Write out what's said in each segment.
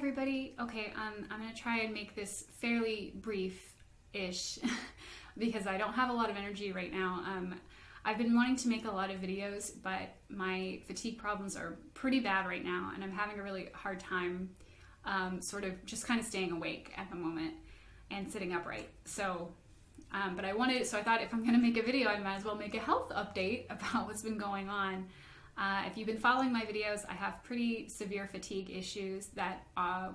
everybody. Okay, I'm gonna try and make this fairly brief-ish because I don't have a lot of energy right now. I've been wanting to make a lot of videos, but my fatigue problems are pretty bad right now, and I'm having a really hard time sort of just kind of staying awake at the moment and sitting upright. So, but I thought if I'm gonna make a video, I might as well make a health update about what's been going on. If you've been following my videos, I have pretty severe fatigue issues that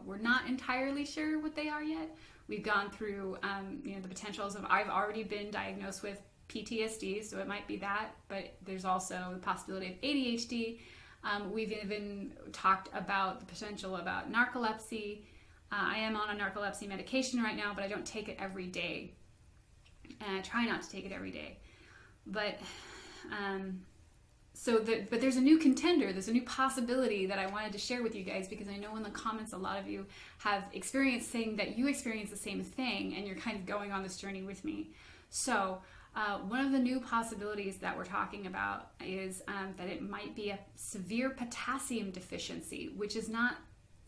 we're not entirely sure what they are yet. We've gone through the potentials of, I've already been diagnosed with PTSD, so it might be that, but there's also the possibility of ADHD. We've even talked about the potential about narcolepsy. I am on a narcolepsy medication right now, but I don't take it every day. And I try not to take it every day. But but there's a new contender, there's a new possibility that I wanted to share with you guys, because I know in the comments a lot of you have experienced saying that you experience the same thing and you're kind of going on this journey with me. So one of the new possibilities that we're talking about is that it might be a severe potassium deficiency, which is not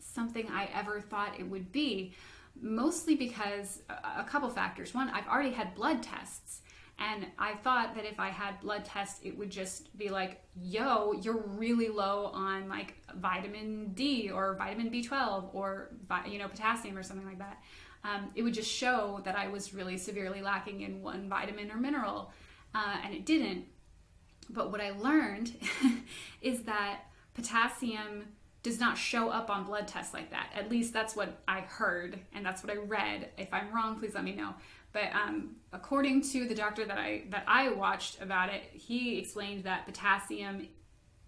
something I ever thought it would be, mostly because a couple factors. One, I've already had blood tests, and I thought that if I had blood tests, it would just be like, yo, you're really low on like vitamin D or vitamin B12 or potassium or something like that. It would just show that I was really severely lacking in one vitamin or mineral, and it didn't. But what I learned is that potassium does not show up on blood tests like that. At least that's what I heard, and that's what I read. If I'm wrong, please let me know. But according to the doctor that I watched about it, he explained that potassium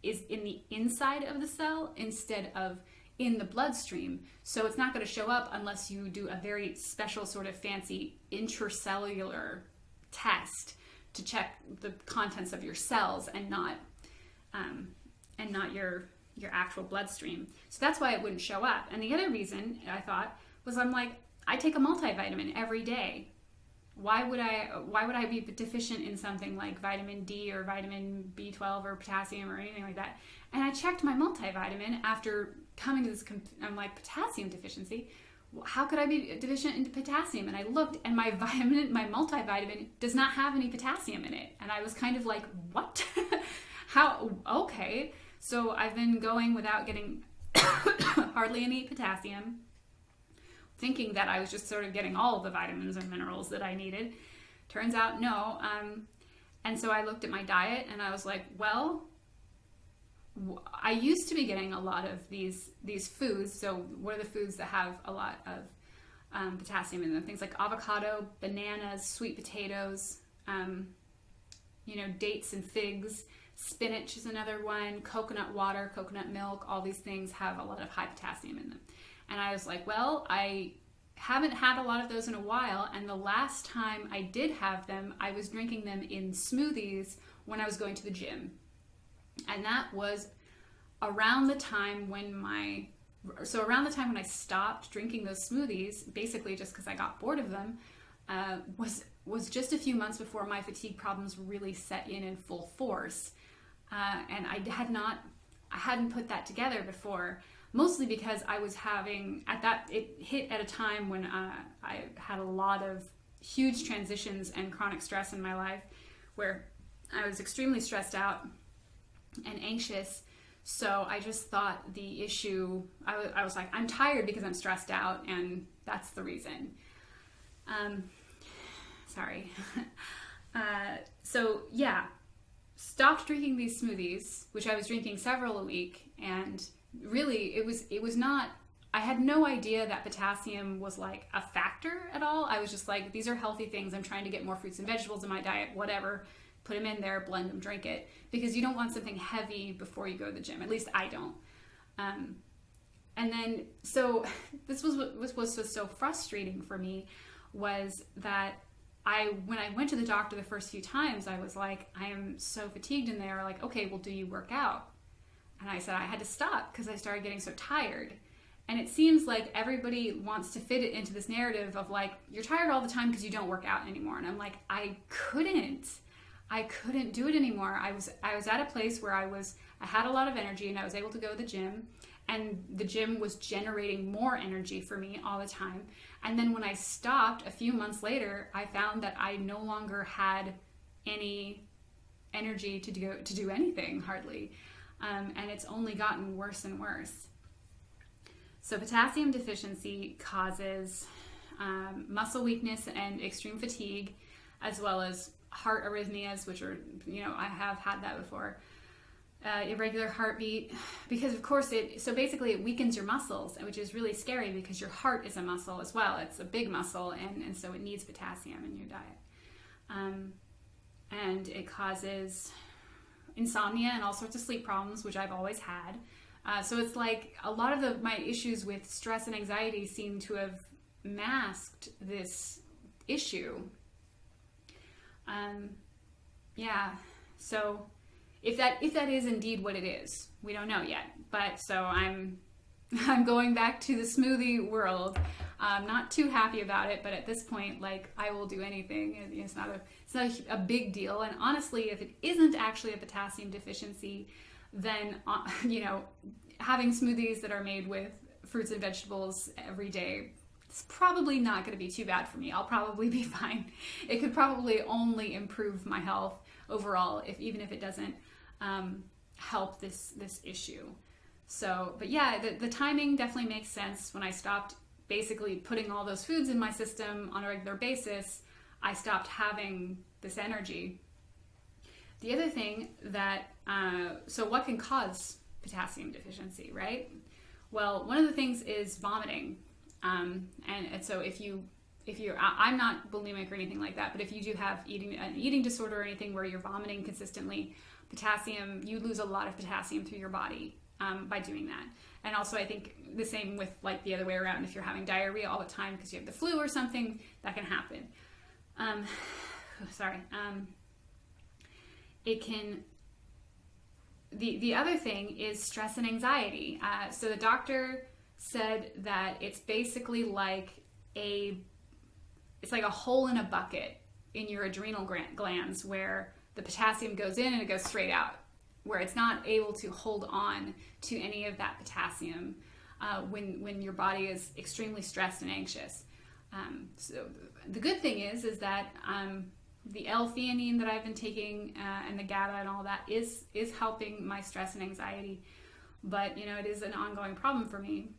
is in the inside of the cell instead of in the bloodstream. So it's not going to show up unless you do a very special sort of fancy intracellular test to check the contents of your cells and not your actual bloodstream. So that's why it wouldn't show up. And the other reason I thought was, I'm like, I take a multivitamin every day. Why would I be deficient in something like vitamin D or vitamin B12 or potassium or anything like that? And I checked my multivitamin after coming to this, I'm like, potassium deficiency. How could I be deficient in potassium? And I looked, and my multivitamin does not have any potassium in it. And I was kind of like, what? How? Okay. So I've been going without getting hardly any potassium, thinking that I was just sort of getting all of the vitamins and minerals that I needed. Turns out no. And so I looked at my diet and I was like, well, I used to be getting a lot of these foods. So what are the foods that have a lot of potassium in them? Things like avocado, bananas, sweet potatoes, dates and figs. Spinach is another one. Coconut water, coconut milk, all these things have a lot of high potassium in them. And I was like, well, I haven't had a lot of those in a while. And the last time I did have them, I was drinking them in smoothies when I was going to the gym. And that was around the time when I stopped drinking those smoothies, basically just because I got bored of them, was just a few months before my fatigue problems really set in full force. And I hadn't put that together before, mostly because I was having, it hit at a time when I had a lot of huge transitions and chronic stress in my life, where I was extremely stressed out and anxious. So I just thought the issue, I was like, I'm tired because I'm stressed out, and that's the reason. Sorry. So yeah, stopped drinking these smoothies, which I was drinking several a week, and really it was not, I had no idea that potassium was like a factor at all. I was just like, these are healthy things. I'm trying to get more fruits and vegetables in my diet, whatever. Put them in there, blend them, drink it, because you don't want something heavy before you go to the gym. At least I don't. And then, so this was what was so frustrating for me, was that when I went to the doctor the first few times, I was like, I am so fatigued, and they were like, okay, well, do you work out? And I said I had to stop because I started getting so tired. And it seems like everybody wants to fit it into this narrative of like, you're tired all the time because you don't work out anymore. And I'm like, I couldn't do it anymore. I was at a place where I had a lot of energy, and I was able to go to the gym, and the gym was generating more energy for me all the time. And then when I stopped a few months later, I found that I no longer had any energy to do anything hardly, and it's only gotten worse and worse. So potassium deficiency causes muscle weakness and extreme fatigue, as well as heart arrhythmias, which are, I have had that before. Irregular heartbeat, because of course so basically it weakens your muscles, which is really scary because your heart is a muscle as well. It's a big muscle, and so it needs potassium in your diet. And it causes insomnia and all sorts of sleep problems, which I've always had. So it's like a lot of my issues with stress and anxiety seem to have masked this issue. So if that is indeed what it is, we don't know yet. But so I'm going back to the smoothie world. I'm not too happy about it, but at this point, like, I will do anything. It's not a big deal. And honestly, if it isn't actually a potassium deficiency, then having smoothies that are made with fruits and vegetables every day, it's probably not going to be too bad for me. I'll probably be fine. It could probably only improve my health overall, even if it doesn't help this issue. So, but yeah, the timing definitely makes sense. When I stopped basically putting all those foods in my system on a regular basis, I stopped having this energy. The other thing that, so what can cause potassium deficiency, right? Well, one of the things is vomiting. And so if you're, I'm not bulimic or anything like that, but if you do have an eating disorder or anything where you're vomiting consistently, you lose a lot of potassium through your body by doing that. And also I think the same with like the other way around. If you're having diarrhea all the time because you have the flu or something, that can happen. It can, the other thing is stress and anxiety. So the doctor said that it's basically like it's like a hole in a bucket in your adrenal glands where the potassium goes in and it goes straight out, where it's not able to hold on to any of that potassium when your body is extremely stressed and anxious. So the good thing is that the L-theanine that I've been taking and the GABA and all that is helping my stress and anxiety, but it is an ongoing problem for me.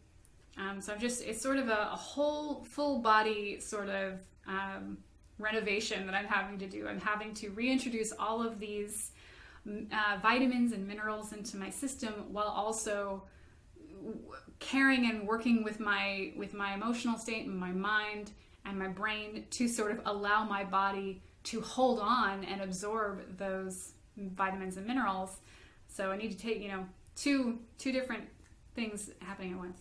So it's sort of a whole full body sort of renovation that I'm having to do. I'm having to reintroduce all of these vitamins and minerals into my system while also caring and working with my emotional state and my mind and my brain to sort of allow my body to hold on and absorb those vitamins and minerals. So I need to take, two different things happening at once.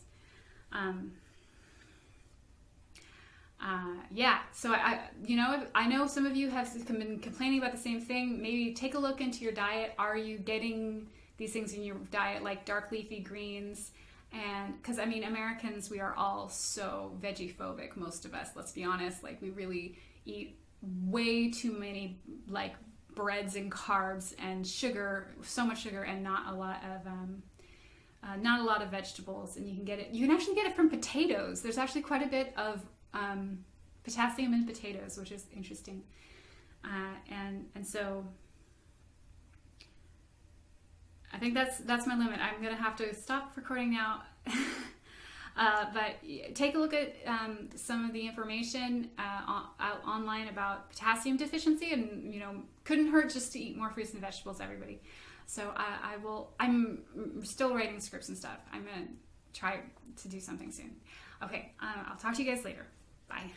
So I know some of you have been complaining about the same thing. Maybe take a look into your diet. Are you getting these things in your diet, like dark leafy greens? And because Americans, we are all so veggie phobic, most of us, let's be honest. Like, we really eat way too many like breads and carbs and sugar, so much sugar, and not a lot of vegetables. And you can actually get it from potatoes. There's actually quite a bit of potassium in potatoes, which is interesting. And so I think that's my limit. I'm gonna have to stop recording now. But take a look at some of the information online about potassium deficiency, and couldn't hurt just to eat more fruits and vegetables, everybody. So I'm still writing scripts and stuff. I'm gonna try to do something soon. Okay, I'll talk to you guys later. Bye.